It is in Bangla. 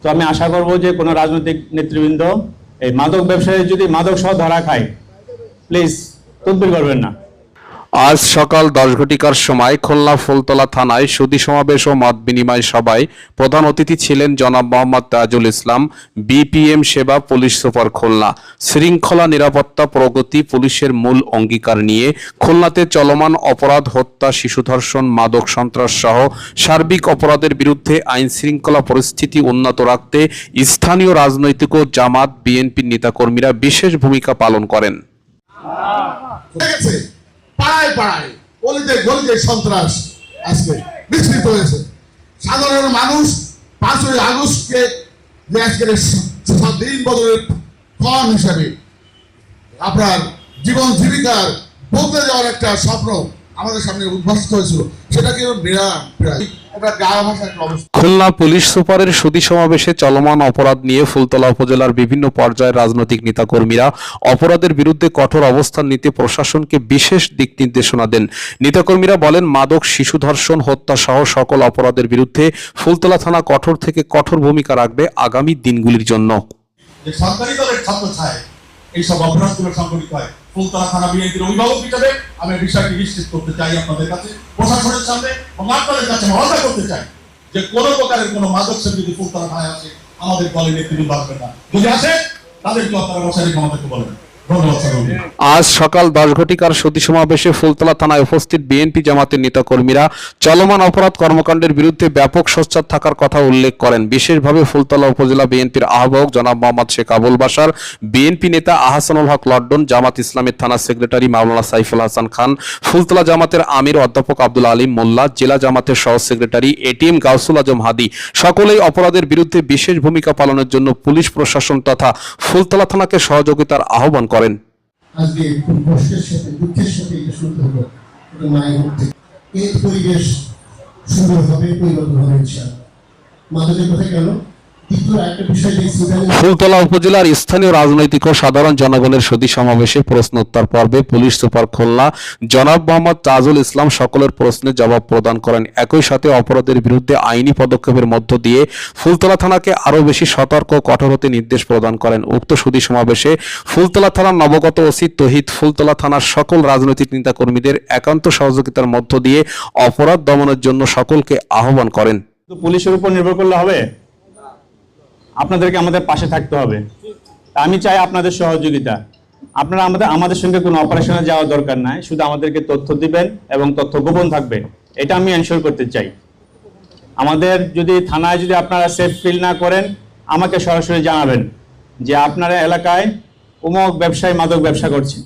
তো আমি আশা করব যে কোনো রাজনৈতিক নেতৃবৃন্দ এই মাদক ব্যবসায়ী যদি মাদক সহ ধরা খায়, প্লিজ তদবির করবেন না। আজ সকাল 10 ঘটিকার সময় খুলনা ফুলতলা থানায় সুধী সমাবেশ ও মত বিনিময় সভায় প্রধান অতিথি ছিলেন জনাব মোহাম্মদ তাজুল ইসলাম, বিপিএম সেবা, পুলিশ সুপার খুলনা। শৃঙ্খলা, নিরাপত্তা, প্রগতি পুলিশের মূল অঙ্গীকার নিয়ে খুলনাতে চলমান অপরাধ, হত্যা, শিশু ধর্ষণ, মাদক সন্ত্রাস সহ সার্বিক অপরাধের বিরুদ্ধে আইন শৃঙ্খলা পরিস্থিতি উন্নত রাখতে স্থানীয় রাজনৈতিক ও জামাত, বিএনপির নেতাকর্মীরা বিশেষ ভূমিকা পালন করেন। পাড়ায় পাড়ায়, গলিতে গলিতে সন্ত্রাস আজকে বিস্তৃত হয়েছে। সাধারণ মানুষ 5ই আগস্টকে যে আজকের দিন বদলের ফল হিসাবে আপনার জীবন জীবিকার বদলে যাওয়ার একটা স্বপ্ন আমাদের সামনে উদ্ভাসিত হয়েছিল, সেটাকে খুলনা পুলিশ সুপারের সুধী সমাবেশে চলমান অপরাধ নিয়ে ফুলতলা উপজেলার বিভিন্ন পর্যায়ের রাজনৈতিক নেতাকর্মীরা অপরাধের বিরুদ্ধে কঠোর অবস্থান নিতে প্রশাসনকে বিশেষ দিক নির্দেশনা দেন। নেতাকর্মীরা বলেন, মাদক, শিশু ধর্ষণ, হত্যা সহ সকল অপরাধের বিরুদ্ধে ফুলতলা থানা কঠোর থেকে কঠোর ভূমিকা রাখবে আগামী দিনগুলির জন্য। সরকারি দলের ছত্রছায়ায় এইসব অপরাধগুলো সংঘটিত হয়, ফুলতলা থানা বিএনপির অভিভাবক হিসেবে আমি বিষয়টি নিশ্চিত করতে চাই আপনাদের কাছে, প্রশাসনের সামনে এবং আপনাদের কাছে আহ্বান করতে চাই যে কোনো প্রকারের কোনো মাদক সেবী যদি ফুলতলা থানায় আসে, আমাদের দলের নেতৃবৃন্দ আসবেন না। যদি আসে তাদেরকে আপনারা বসারিক আমাদেরকে বলেন। আজ সকাল 10 ঘটিকার সুধী সমাবেশে ফুলতলা থানায় উপস্থিত বিএনপি জামাতের নেতাকর্মীরা চলমান অপরাধ কর্মকাণ্ডের বিরুদ্ধে ব্যাপক সোচ্চার থাকার কথা উল্লেখ করেন। বিশেষভাবে ফুলতলা উপজেলা বিএনপির আহ্বায়ক জনাব মোহাম্মদ শেখ আবুল বাশার, বিএনপি নেতা আহসানুল হক লন্ডন, জামাত ইসলামের থানা সেক্রেটারি মাওলানা সাইফুল হাসান খান, ফুলতলা জামাতের আমির অধ্যাপক আব্দুল আলিম মোল্লা, জেলা জামাতের সহ সেক্রেটারি এটিএম গাউসুল আজম হাদি সকলেই অপরাধের বিরুদ্ধে বিশেষ ভূমিকা পালনের জন্য পুলিশ প্রশাসন তথা ফুলতলা থানাকে সহযোগিতার আহ্বান করেন। আজকে খুব কষ্টের সাথে, দুঃখের সাথে এটা শুনতে হলো, মায়ের মধ্যে এই পরিবেশ সুন্দর হবে, পরিবর্তন হবে ইনশাআল্লাহ। মাদকের কথা কেন? ফুলতলা উপজেলার স্থানীয় রাজনৈতিক ও সাধারণ জনগণের সুধী সমাবেশে প্রশ্নোত্তর পর্বে পুলিশ সুপার খুলনা জনাব মোহাম্মদ তাজুল ইসলাম সকলের প্রশ্নের জবাব প্রদান করেন। একই সাথে অপরাধের বিরুদ্ধে আইনি পদক্ষেপের মধ্য দিয়ে ফুলতলা থানাকে আরও বেশি সতর্ক ও কঠোর হতে নির্দেশ প্রদান করেন। উক্ত সুধী সমাবেশে ফুলতলা থানার নবগত ওসি তহিদ ফুলতলা থানার সকল রাজনৈতিক নেতাকর্মীদের একান্ত সহযোগিতার মধ্য দিয়ে অপরাধ দমনের জন্য সকলকে আহ্বান করেন। পুলিশের উপর নির্ভর করলে হবে, আপনাদেরকে আমাদের পাশে থাকতে হবে। আমি চাই আপনাদের সহযোগিতা। আপনারা আমাদের সঙ্গে কোনো অপারেশনে যাওয়ার দরকার নাই, শুধু আমাদেরকে তথ্য দিবেন এবং তথ্য গোপন থাকবে, এটা আমি এনশিওর করতে চাই। আমাদের যদি থানায় যদি আপনারা সেফ ফিল না করেন, আমাকে সরাসরি জানাবেন যে আপনার এলাকায় অমুক ব্যবসায়ী মাদক ব্যবসা করছে।